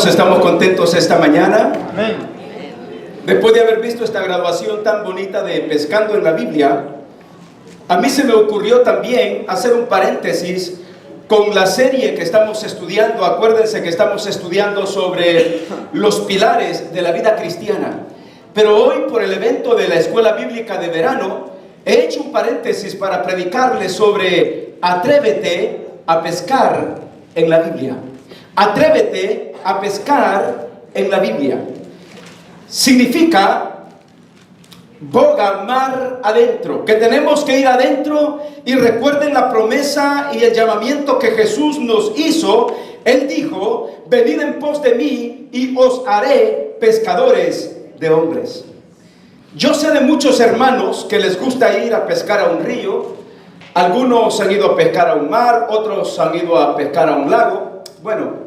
Estamos contentos esta mañana. Amén. Después de haber visto esta graduación tan bonita de Pescando en la Biblia, a mí se me ocurrió también hacer un paréntesis con la serie que estamos estudiando. Acuérdense que estamos estudiando sobre los pilares de la vida cristiana. Pero hoy, por el evento de la Escuela Bíblica de Verano, he hecho un paréntesis para predicarles sobre atrévete a pescar en la Biblia. Atrévete a pescar en la Biblia. Significa boga, mar adentro, que tenemos que ir adentro. Y recuerden la promesa y el llamamiento que Jesús nos hizo. Él dijo: venid en pos de mí y os haré pescadores de hombres. Yo sé de muchos hermanos que les gusta ir a pescar a un río. Algunos han ido a pescar a un mar, otros han ido a pescar a un lago. Bueno,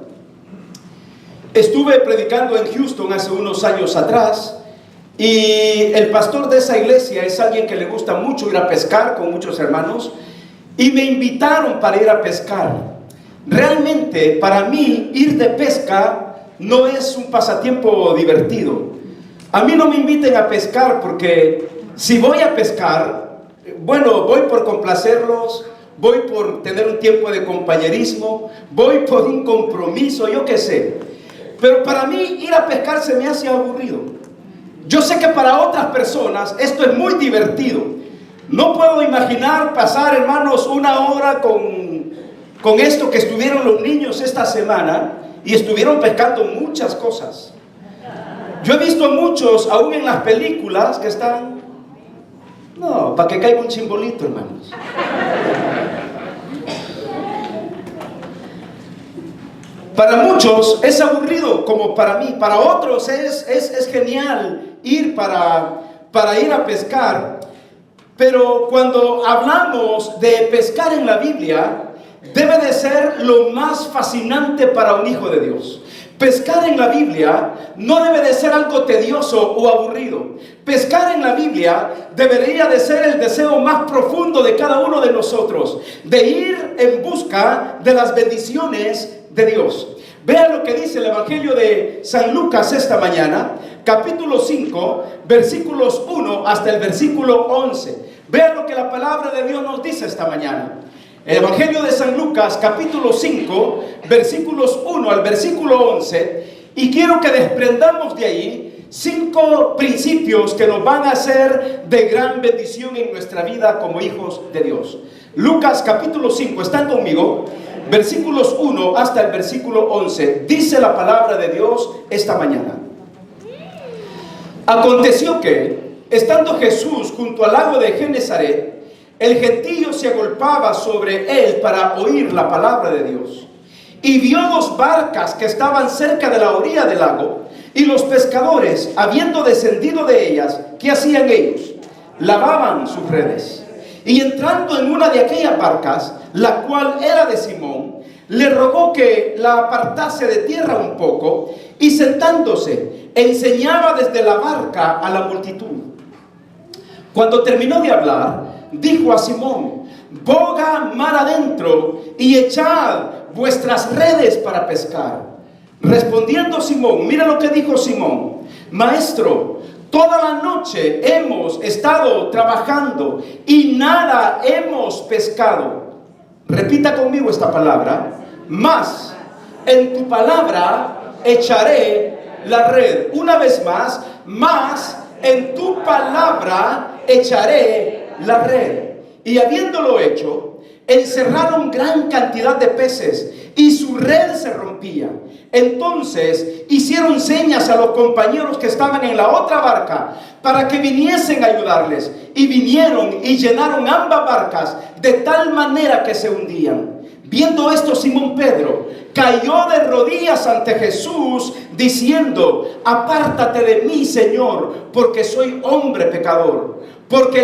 estuve predicando en Houston hace unos años atrás, y el pastor de esa iglesia es alguien que le gusta mucho ir a pescar con muchos hermanos, y me invitaron para ir a pescar. Realmente, para mí, ir de pesca no es un pasatiempo divertido. A mí no me inviten a pescar porque si voy a pescar, bueno, voy por complacerlos, voy por tener un tiempo de compañerismo, voy por un compromiso, yo qué sé. Pero para mí ir a pescar se me hace aburrido. Yo sé que para otras personas esto es muy divertido. No puedo imaginar pasar, hermanos, una hora con esto que estuvieron los niños esta semana, y estuvieron pescando muchas cosas. Yo he visto muchos, aún en las películas, que están... No, para que caiga un chimbolito, hermanos. Para muchos es aburrido, como para mí. Para otros es genial ir para ir a pescar. Pero cuando hablamos de pescar en la Biblia, debe de ser lo más fascinante para un hijo de Dios. Pescar en la Biblia no debe de ser algo tedioso o aburrido. Pescar en la Biblia debería de ser el deseo más profundo de cada uno de nosotros, de ir en busca de las bendiciones de Dios. Vean lo que dice el Evangelio de San Lucas esta mañana, capítulo 5, versículos 1 hasta el versículo 11. Vean lo que la palabra de Dios nos dice esta mañana. El Evangelio de San Lucas, capítulo 5, versículos 1 al versículo 11. Y quiero que desprendamos de ahí 5 principios que nos van a hacer de gran bendición en nuestra vida como hijos de Dios. Lucas, capítulo 5, ¿están conmigo? Versículos 1 hasta el versículo 11. Dice la palabra de Dios esta mañana. Aconteció que, estando Jesús junto al lago de Genesaret, el gentío se agolpaba sobre él para oír la palabra de Dios. Y vio 2 barcas que estaban cerca de la orilla del lago, y los pescadores, habiendo descendido de ellas, ¿qué hacían ellos? Lavaban sus redes. Y entrando en una de aquellas barcas, la cual era de Simón, le rogó que la apartase de tierra un poco, y sentándose, enseñaba desde la barca a la multitud. Cuando terminó de hablar, dijo a Simón: boga mar adentro y echad vuestras redes para pescar. Respondiendo Simón, mira lo que dijo Simón: Maestro, toda la noche hemos estado trabajando y nada hemos pescado. Repita conmigo esta palabra: mas en tu palabra echaré la red. Una vez más: mas en tu palabra echaré la red. Y habiéndolo hecho, encerraron gran cantidad de peces, y su red se rompía. Entonces hicieron señas a los compañeros que estaban en la otra barca para que viniesen a ayudarles. Y vinieron y llenaron ambas barcas de tal manera que se hundían. Viendo esto, Simón Pedro cayó de rodillas ante Jesús, diciendo: apártate de mí, Señor, porque soy hombre pecador. Porque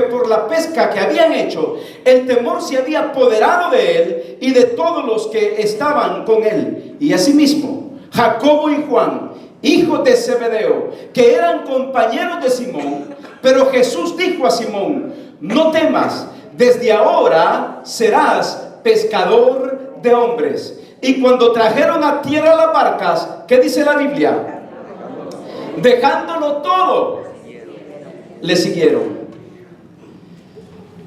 por la pesca que habían hecho, el temor se había apoderado de él y de todos los que estaban con él. Y asimismo, Jacobo y Juan, hijos de Zebedeo, que eran compañeros de Simón. Pero Jesús dijo a Simón: no temas, desde ahora serás pescador de hombres. Y cuando trajeron a tierra las barcas, ¿qué dice la Biblia? Dejándolo todo, le siguieron.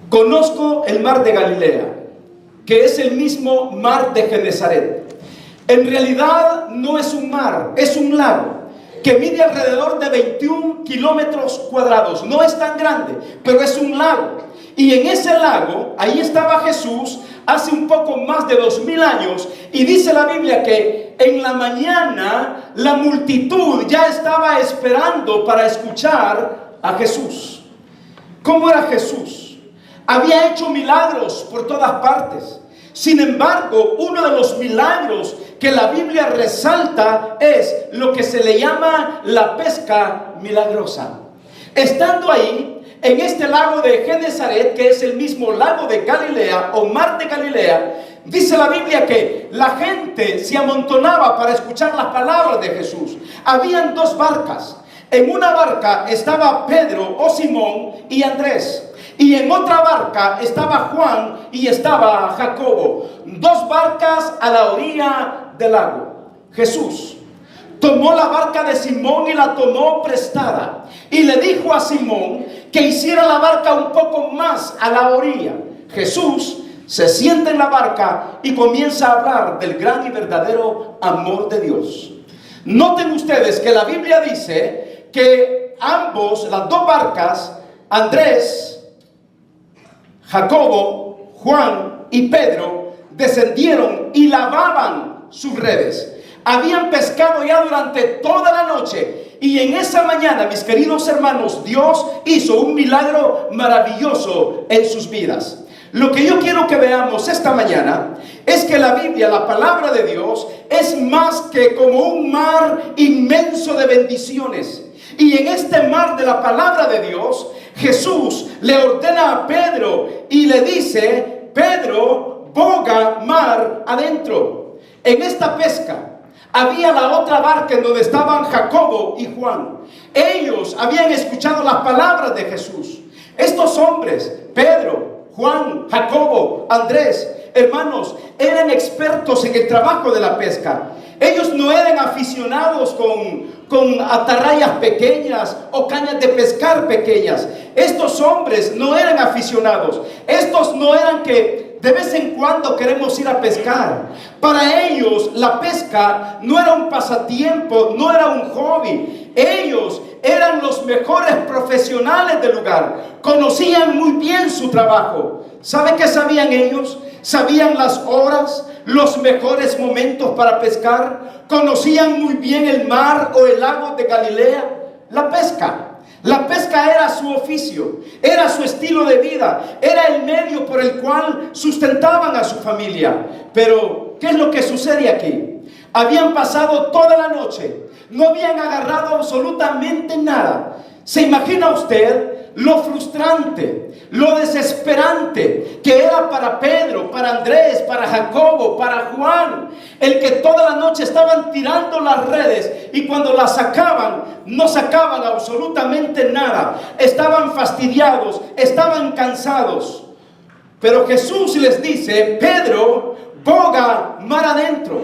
Conozco el mar de Galilea, que es el mismo mar de Genesaret. En realidad no es un mar, es un lago que mide alrededor de 21 kilómetros cuadrados. No es tan grande, pero es un lago. Y en ese lago, ahí estaba Jesús hace un poco más de 2000 años. Y dice la Biblia que en la mañana la multitud ya estaba esperando para escuchar a Jesús. ¿Cómo era Jesús? Había hecho milagros por todas partes. Sin embargo, uno de los milagros que la Biblia resalta es lo que se le llama la pesca milagrosa. Estando ahí, en este lago de Genesaret, que es el mismo lago de Galilea o mar de Galilea, dice la Biblia que la gente se amontonaba para escuchar las palabras de Jesús. Habían dos barcas. En una barca estaba Pedro o Simón y Andrés. Y en otra barca estaba Juan y estaba Jacobo. Dos barcas a la orilla del lago. Jesús tomó la barca de Simón y la tomó prestada. Y le dijo a Simón que hiciera la barca un poco más a la orilla. Jesús se sienta en la barca y comienza a hablar del gran y verdadero amor de Dios. Noten ustedes que la Biblia dice que ambos, las dos barcas, Andrés, Jacobo, Juan y Pedro, descendieron y lavaban sus redes. Habían pescado ya durante toda la noche. Y en esa mañana, mis queridos hermanos, Dios hizo un milagro maravilloso en sus vidas. Lo que yo quiero que veamos esta mañana es que la Biblia, la palabra de Dios, es más que como un mar inmenso de bendiciones. Y en este mar de la palabra de Dios, Jesús le ordena a Pedro y le dice: Pedro, boga mar adentro. En esta pesca había la otra barca en donde estaban Jacobo y Juan. Ellos habían escuchado las palabras de Jesús. Estos hombres, Pedro, Juan, Jacobo, Andrés, hermanos, eran expertos en el trabajo de la pesca. Ellos no eran aficionados con atarrayas pequeñas o cañas de pescar pequeñas. Estos hombres no eran aficionados. Estos no eran que de vez en cuando queremos ir a pescar. Para ellos la pesca no era un pasatiempo, no era un hobby. Ellos eran los mejores profesionales del lugar. Conocían muy bien su trabajo. ¿Sabe qué sabían ellos? Sabían las horas, los mejores momentos para pescar. Conocían muy bien el mar o el lago de Galilea. La pesca. La pesca era su oficio, era su estilo de vida, era el medio por el cual sustentaban a su familia. Pero, ¿qué es lo que sucede aquí? Habían pasado toda la noche, no habían agarrado absolutamente nada. ¿Se imagina usted lo frustrante, lo desesperante que era para Pedro, para Andrés, para Jacobo, para Juan, el que toda la noche estaban tirando las redes y cuando las sacaban, no sacaban absolutamente nada? Estaban fastidiados, estaban cansados. Pero Jesús les dice: Pedro, boga mar adentro.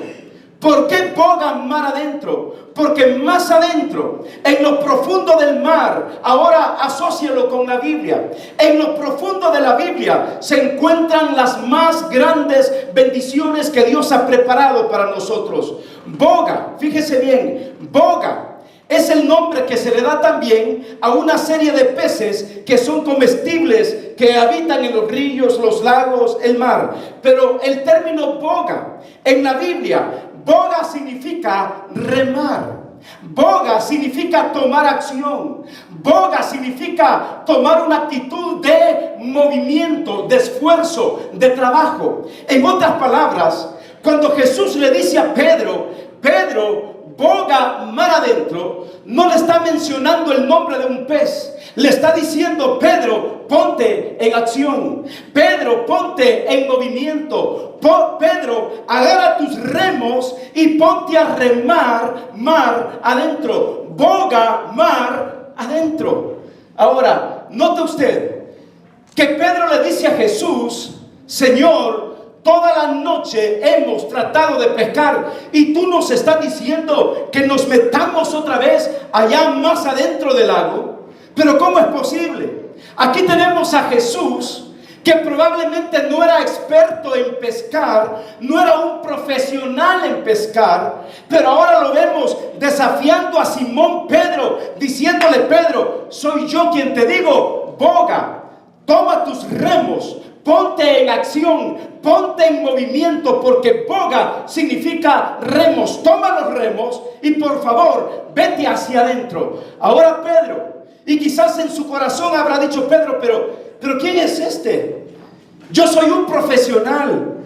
¿Por qué bogan mar adentro? Porque más adentro, en lo profundo del mar, ahora asócialo con la Biblia, en lo profundo de la Biblia se encuentran las más grandes bendiciones que Dios ha preparado para nosotros. Boga, fíjese bien, boga es el nombre que se le da también a una serie de peces que son comestibles, que habitan en los ríos, los lagos, el mar. Pero el término boga en la Biblia, boga significa remar. Boga significa tomar acción. Boga significa tomar una actitud de movimiento, de esfuerzo, de trabajo. En otras palabras, cuando Jesús le dice a Pedro: Pedro, boga mar adentro, no le está mencionando el nombre de un pez. Le está diciendo: Pedro, ponte en acción. Pedro, ponte en movimiento. Pedro, agarra tus remos y ponte a remar mar adentro. Boga mar adentro. Ahora, note usted que Pedro le dice a Jesús: Señor, toda la noche hemos tratado de pescar y tú nos estás diciendo que nos metamos otra vez allá más adentro del lago. Pero ¿cómo es posible? Aquí tenemos a Jesús, que probablemente no era experto en pescar, no era un profesional en pescar, pero ahora lo vemos desafiando a Simón Pedro, diciéndole: Pedro, soy yo quien te digo, boga, toma tus remos, ponte en acción, ponte en movimiento, porque boga significa remos. Toma los remos y por favor, vete hacia adentro. Ahora Pedro, y quizás en su corazón habrá dicho Pedro, pero ¿quién es este? Yo soy un profesional.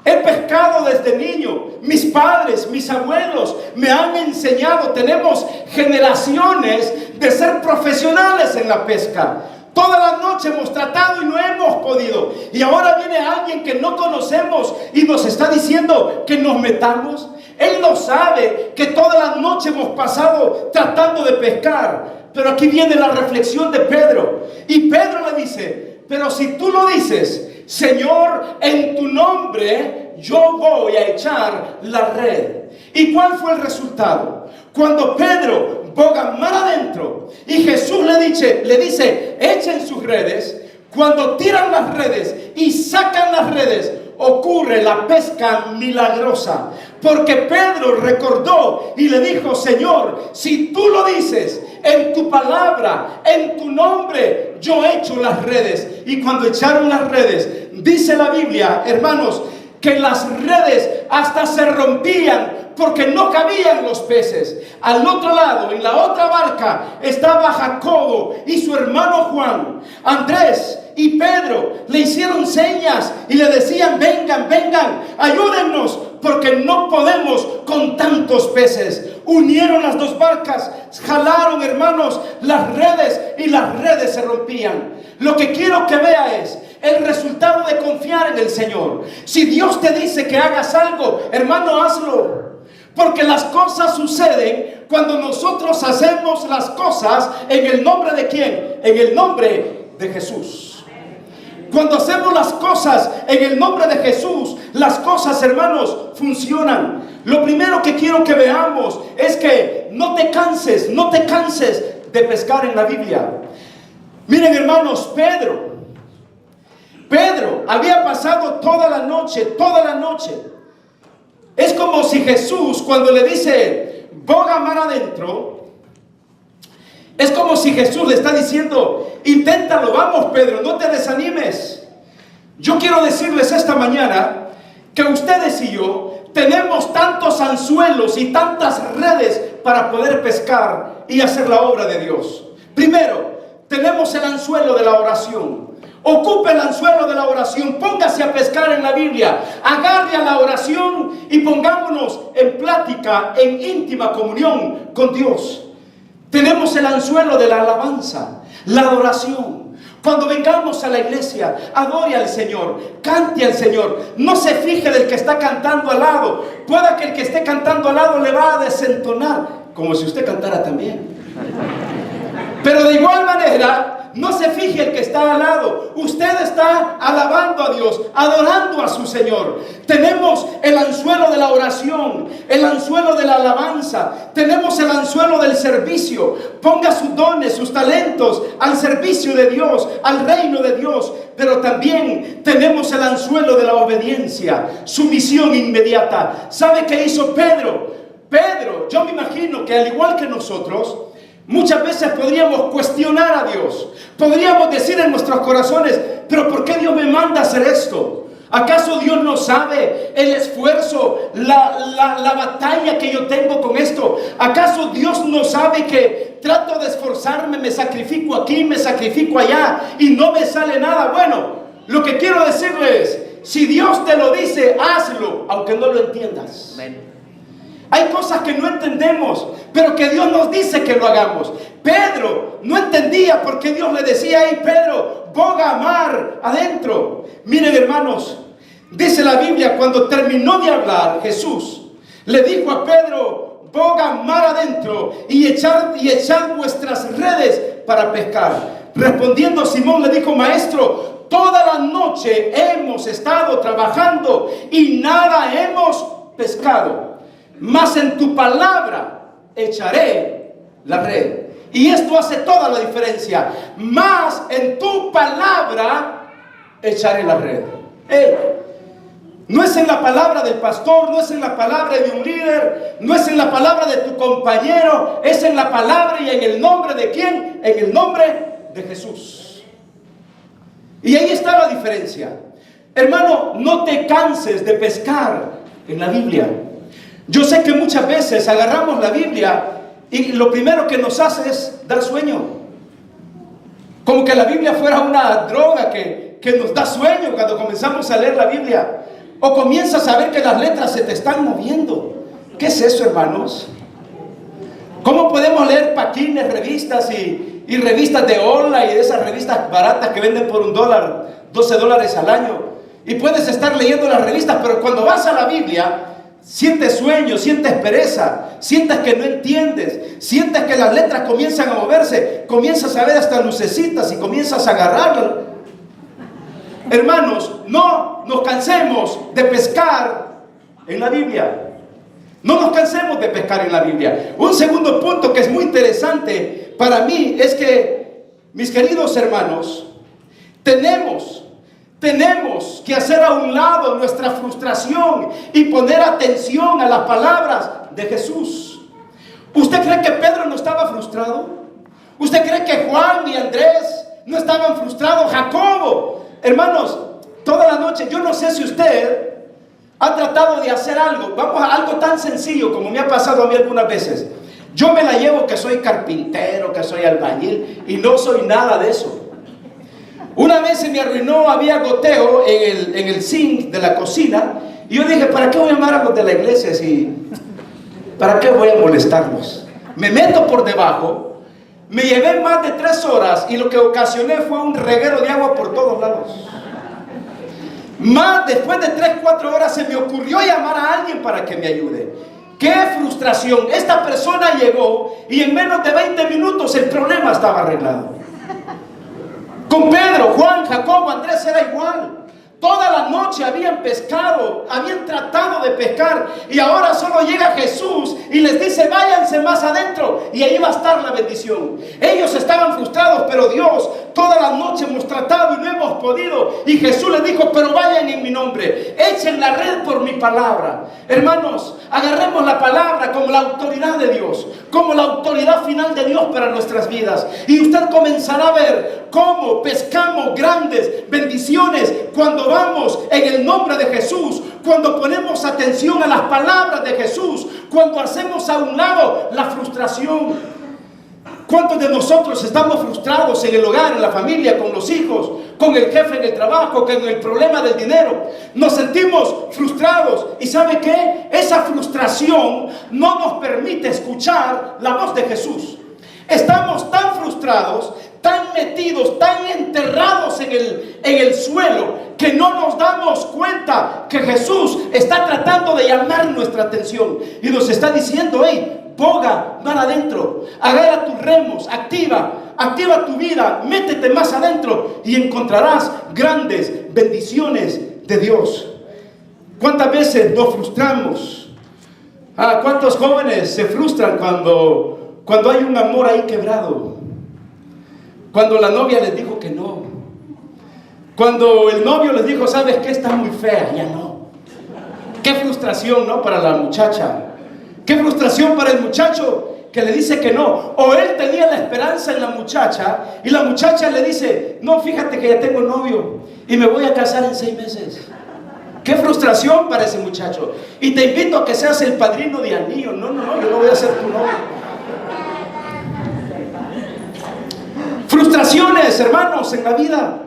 He pescado desde niño. Mis padres, mis abuelos me han enseñado. Tenemos generaciones de ser profesionales en la pesca. Toda la noche hemos tratado y no hemos podido. Y ahora viene alguien que no conocemos y nos está diciendo que nos metamos. Él no sabe que toda la noche hemos pasado tratando de pescar. Pero aquí viene la reflexión de Pedro. Y Pedro le dice: pero si tú lo dices, Señor, en tu nombre yo voy a echar la red. ¿Y cuál fue el resultado? Cuando Pedro boga mar adentro y Jesús le dice, echen sus redes. Cuando tiran las redes y sacan las redes, ocurre la pesca milagrosa. Porque Pedro recordó y le dijo: Señor, si tú lo dices, en tu palabra, en tu nombre, yo echo las redes. Y cuando echaron las redes, dice la Biblia, hermanos, que las redes hasta se rompían porque no cabían los peces. Al otro lado, en la otra barca, estaba Jacobo y su hermano Juan. Andrés y Pedro le hicieron señas y le decían: vengan, vengan, ayúdennos, porque no podemos con tantos peces. Unieron las dos barcas, jalaron, hermanos, las redes y las redes se rompían. Lo que quiero que vea es el resultado de confiar en el Señor. Si Dios te dice que hagas algo, hermano, hazlo. Porque las cosas suceden cuando nosotros hacemos las cosas en el nombre de ¿quién? En el nombre de Jesús. Cuando hacemos las cosas en el nombre de Jesús, las cosas, hermanos, funcionan. Lo primero que quiero que veamos es que no te canses de pescar en la Biblia. Miren, hermanos, Pedro había pasado toda la noche. Es como si Jesús, cuando le dice boga mar adentro, es como si Jesús le está diciendo: inténtalo, vamos Pedro, no te desanimes. Yo quiero decirles esta mañana que ustedes y yo tenemos tantos anzuelos y tantas redes para poder pescar y hacer la obra de Dios. Primero, tenemos el anzuelo de la oración. Ocupe el anzuelo de la oración, póngase a pescar en la Biblia, agarre a la oración y pongámonos en plática, en íntima comunión con Dios. Tenemos el anzuelo de la alabanza, la adoración. Cuando vengamos a la iglesia, adore al Señor, cante al Señor. No se fije del que está cantando al lado. Pueda que el que esté cantando al lado le va a desentonar, como si usted cantara también. Pero de igual manera, no se fije el que está al lado. Usted está alabando a Dios, adorando a su Señor. Tenemos el anzuelo de la oración, el anzuelo de la alabanza. Tenemos el anzuelo del servicio. Ponga sus dones, sus talentos al servicio de Dios, al reino de Dios. Pero también tenemos el anzuelo de la obediencia, sumisión inmediata. ¿Sabe qué hizo Pedro? Pedro, yo me imagino que al igual que nosotros, muchas veces podríamos cuestionar a Dios. Podríamos decir en nuestros corazones: ¿pero por qué Dios me manda a hacer esto? ¿Acaso Dios no sabe el esfuerzo, la batalla que yo tengo con esto? ¿Acaso Dios no sabe que trato de esforzarme, me sacrifico aquí, me sacrifico allá y no me sale nada? Bueno, lo que quiero decirles es: si Dios te lo dice, hazlo, aunque no lo entiendas. Amén. Hay cosas que no entendemos, pero que Dios nos dice que lo hagamos. Pedro no entendía por qué Dios le decía: hey Pedro, boga mar adentro. Miren, hermanos, dice la Biblia, cuando terminó de hablar Jesús, le dijo a Pedro: boga mar adentro y echad vuestras redes para pescar. Respondiendo Simón le dijo: maestro, toda la noche hemos estado trabajando y nada hemos pescado, mas en tu palabra echaré la red. Y esto hace toda la diferencia. Mas en tu palabra echaré la red. No es en la palabra del pastor, no es en la palabra de un líder, no es en la palabra de tu compañero, es en la palabra y en el nombre de quién, en el nombre de Jesús. Y ahí está la diferencia. Hermano, no te canses de pescar en la Biblia. Yo sé que muchas veces agarramos la Biblia y lo primero que nos hace es dar sueño. Como que la Biblia fuera una droga que nos da sueño cuando comenzamos a leer la Biblia. O comienzas a ver que las letras se te están moviendo. ¿Qué es eso, hermanos? ¿Cómo podemos leer paquines, revistas y revistas de Hola y de esas revistas baratas que venden por $1, $12 al año? Y puedes estar leyendo las revistas, pero cuando vas a la Biblia, sientes sueño, sientes pereza, sientes que no entiendes, sientes que las letras comienzan a moverse, comienzas a ver hasta lucecitas y comienzas a agarrarlas. Hermanos, no nos cansemos de pescar en la Biblia. No nos cansemos de pescar en la Biblia. Un segundo punto que es muy interesante para mí es que, mis queridos hermanos, tenemos que hacer a un lado nuestra frustración y poner atención a las palabras de Jesús. ¿Usted cree que Pedro no estaba frustrado? ¿Usted cree que Juan y Andrés no estaban frustrados? Jacobo. Hermanos, toda la noche, yo no sé si usted ha tratado de hacer algo. Vamos a algo tan sencillo como me ha pasado a mí algunas veces. Yo me la llevo que soy carpintero, que soy albañil, y no soy nada de eso. Una vez se me arruinó, había goteo en el zinc de la cocina, y yo dije, ¿para qué voy a llamar a los de la iglesia? ¿Para qué voy a molestarlos? Me meto por debajo. Me llevé más de 3 horas y lo que ocasioné fue un reguero de agua por todos lados. Después de 3-4 horas se me ocurrió llamar a alguien para que me ayude. ¡Qué frustración! Esta persona llegó y en menos de 20 minutos el problema estaba arreglado. Con Pedro, Juan, Jacobo, Andrés era igual. Toda la noche habían pescado, habían tratado de pescar, y ahora solo llega Jesús y les dice, váyanse más adentro y ahí va a estar la bendición. Ellos estaban frustrados, pero Dios, toda la noche hemos tratado y no hemos podido, y Jesús les dijo, pero vayan en mi nombre, echen la red por mi palabra. Hermanos, agarremos la palabra como la autoridad de Dios, como la autoridad final de Dios para nuestras vidas, y usted comenzará a ver cómo pescamos grandes bendiciones cuando vamos en el nombre de Jesús, cuando ponemos atención a las palabras de Jesús, cuando hacemos a un lado la frustración. ¿Cuántos de nosotros estamos frustrados en el hogar, en la familia, con los hijos, con el jefe en el trabajo, con el problema del dinero? Nos sentimos frustrados, y ¿sabe qué? Esa frustración no nos permite escuchar la voz de Jesús. Estamos tan frustrados, tan metidos, tan enterrados en el suelo, que no nos damos cuenta que Jesús está tratando de llamar nuestra atención y nos está diciendo, hey, boga, mar adentro, agarra tus remos, activa tu vida, métete más adentro y encontrarás grandes bendiciones de Dios. ¿Cuántas veces nos frustramos? ¿Cuántos jóvenes se frustran cuando hay un amor ahí quebrado? Cuando la novia les dijo que no. Cuando el novio les dijo, ¿sabes qué? Está muy fea, ya no. Qué frustración, ¿no? Para la muchacha. Qué frustración para el muchacho que le dice que no. O él tenía la esperanza en la muchacha y la muchacha le dice, no, fíjate que ya tengo novio y me voy a casar en 6 meses. Qué frustración para ese muchacho. Y te invito a que seas el padrino de anillo. No, yo no voy a ser tu novio. Frustraciones, hermanos, en la vida.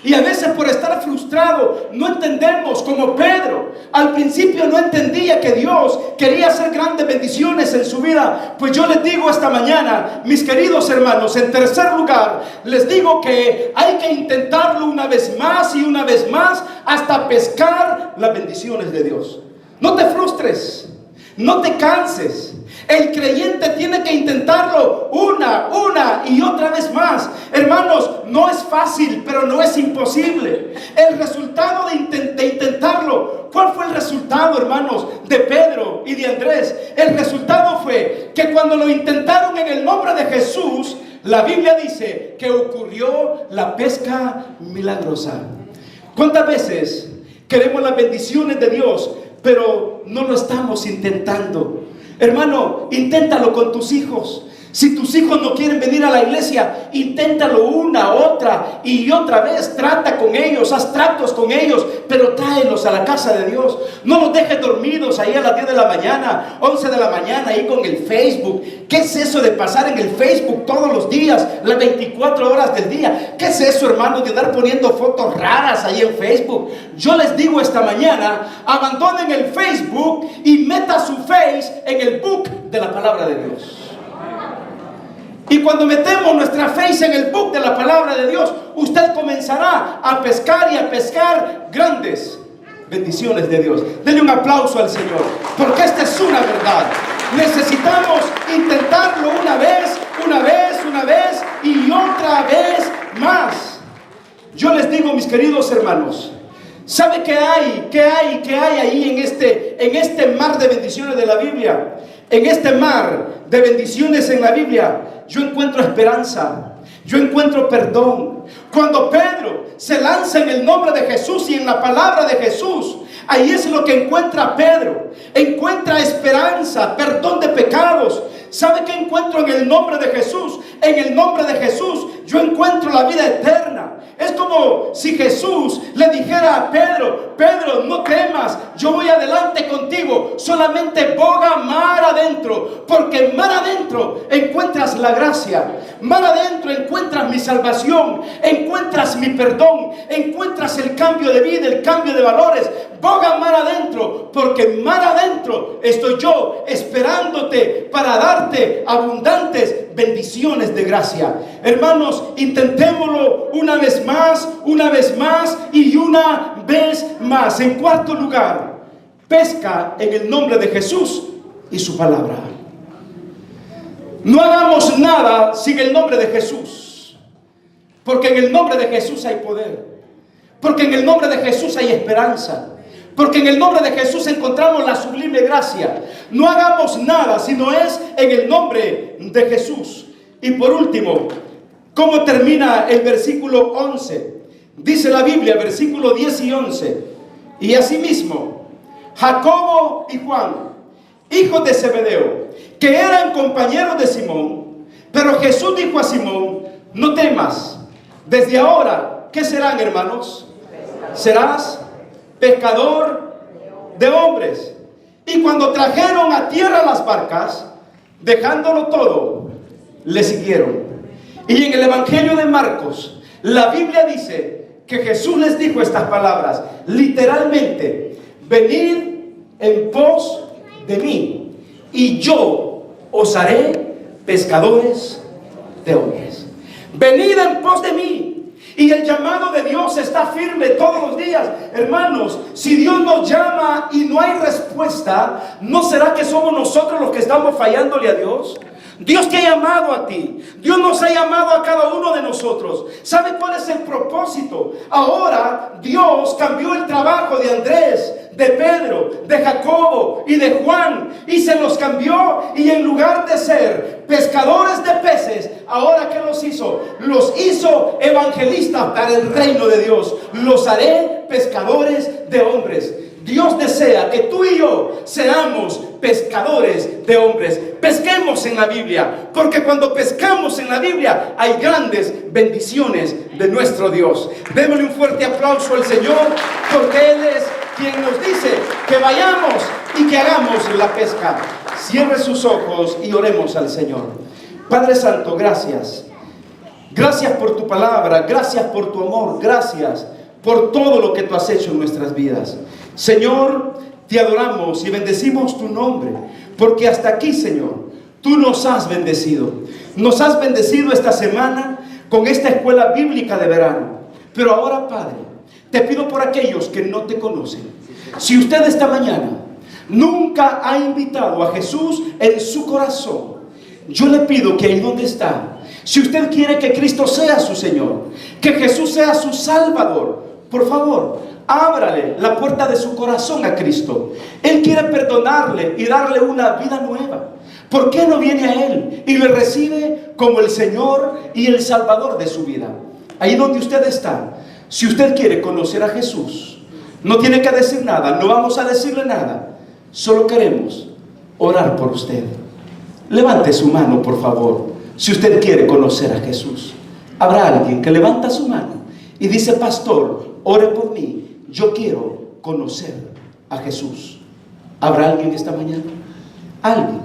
Y a veces por estar frustrado no entendemos, como Pedro. Al principio no entendía que Dios quería hacer grandes bendiciones en su vida. Pues yo les digo esta mañana, mis queridos hermanos, en tercer lugar, les digo que hay que intentarlo una vez más y una vez más hasta pescar las bendiciones de Dios. No te frustres, no te canses. El creyente tiene que intentarlo una y otra vez más. Hermanos, no es fácil, pero no es imposible. El resultado de intentarlo, ¿cuál fue el resultado, hermanos, de Pedro y de Andrés? El resultado fue que cuando lo intentaron en el nombre de Jesús, la Biblia dice que ocurrió la pesca milagrosa. ¿Cuántas veces queremos las bendiciones de Dios, pero no lo estamos intentando? Hermano, inténtalo con tus hijos. Si tus hijos no quieren venir a la iglesia, inténtalo una, otra y otra vez. Trata con ellos, haz tratos con ellos, pero tráelos a la casa de Dios. No los dejes dormidos ahí a las 10 de la mañana, 11 de la mañana, ahí con el Facebook. ¿Qué es eso de pasar en el Facebook todos los días, las 24 horas del día? ¿Qué es eso, hermano, de andar poniendo fotos raras ahí en Facebook? Yo les digo esta mañana, abandonen el Facebook y meta su face en el book de la palabra de Dios. Y cuando metemos nuestra face en el book de la palabra de Dios, usted comenzará a pescar y a pescar grandes bendiciones de Dios. Denle un aplauso al Señor, porque esta es una verdad. Necesitamos intentarlo una vez y otra vez más. Yo les digo, mis queridos hermanos, ¿sabe qué hay ahí en este mar de bendiciones de la Biblia? En este mar de bendiciones en la Biblia, yo encuentro esperanza, yo encuentro perdón. Cuando Pedro se lanza en el nombre de Jesús y en la palabra de Jesús, ahí es lo que encuentra Pedro. Encuentra esperanza, perdón de pecados. ¿Sabe qué encuentro en el nombre de Jesús? En el nombre de Jesús yo encuentro la vida eterna. Es como si Jesús le dijera a Pedro: Pedro, no temas, yo voy adelante contigo, solamente boga mar adentro, porque mar adentro encuentras la gracia, mar adentro encuentras mi salvación, encuentras mi perdón, encuentras el cambio de vida, el cambio de valores. Boga mar adentro, porque mar adentro estoy yo esperándote para darte abundantes bendiciones de gracia. Hermanos, intentémoslo una vez más y una vez más. En cuarto lugar, pesca en el nombre de Jesús y su palabra. No hagamos nada sin el nombre de Jesús, porque en el nombre de Jesús hay poder, porque en el nombre de Jesús hay esperanza, porque en el nombre de Jesús encontramos la sublime gracia. No hagamos nada si no es en el nombre de Jesús. Y por último, ¿cómo termina el versículo 11? Dice la Biblia, versículo 10 y 11: y asimismo Jacobo y Juan, hijos de Zebedeo, que eran compañeros de Simón. Pero Jesús dijo a Simón: no temas, desde ahora, ¿qué serán, hermanos? Serás pescador de hombres. Y cuando trajeron a tierra las barcas, dejándolo todo, le siguieron. Y en el Evangelio de Marcos, la Biblia dice que Jesús les dijo estas palabras, literalmente: venid en pos de mí, y yo os haré pescadores de hombres. Venid en pos de mí. Y el llamado de Dios está firme todos los días. Hermanos, si Dios nos llama y no hay respuesta, ¿no será que somos nosotros los que estamos fallándole a Dios? Dios te ha llamado a ti. Dios nos ha llamado a cada uno de nosotros. ¿Sabe cuál es el propósito? Ahora Dios cambió el trabajo de Andrés, de Pedro, de Jacobo y de Juan, y se los cambió. Y en lugar de ser pescadores de peces, ahora ¿qué los hizo? Los hizo evangelistas para el reino de Dios. Los haré pescadores de hombres. Dios desea que tú y yo seamos pescadores de hombres. Pesquemos en la Biblia, porque cuando pescamos en la Biblia hay grandes bendiciones de nuestro Dios. Démosle un fuerte aplauso al Señor, porque Él es quien nos dice que vayamos y que hagamos la pesca. Cierre sus ojos y oremos al Señor. Padre Santo, gracias. Gracias por tu palabra, gracias por tu amor, gracias por todo lo que tú has hecho en nuestras vidas. Señor, te adoramos y bendecimos tu nombre, porque hasta aquí, Señor, tú nos has bendecido. Nos has bendecido esta semana con esta escuela bíblica de verano. Pero ahora, Padre, te pido por aquellos que no te conocen. Si usted esta mañana nunca ha invitado a Jesús en su corazón, yo le pido que ahí donde está, si usted quiere que Cristo sea su Señor, que Jesús sea su Salvador, por favor, ábrale la puerta de su corazón a Cristo. Él quiere perdonarle y darle una vida nueva. ¿Por qué no viene a Él y le recibe como el Señor y el Salvador de su vida? Ahí donde usted está, si usted quiere conocer a Jesús, no tiene que decir nada, no vamos a decirle nada, solo queremos orar por usted. Levante su mano, por favor, si usted quiere conocer a Jesús. Habrá alguien que levanta su mano y dice: pastor, ore por mí, yo quiero conocer a Jesús. ¿Habrá alguien esta mañana? Alguien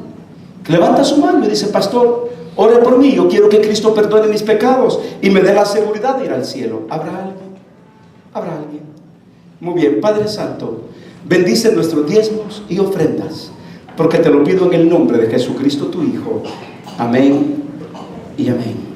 que levanta su mano y dice: pastor, ore por mí, yo quiero que Cristo perdone mis pecados y me dé la seguridad de ir al cielo. ¿Habrá alguien? ¿Habrá alguien? Muy bien, Padre Santo, bendice nuestros diezmos y ofrendas, porque te lo pido en el nombre de Jesucristo tu Hijo. Amén y amén.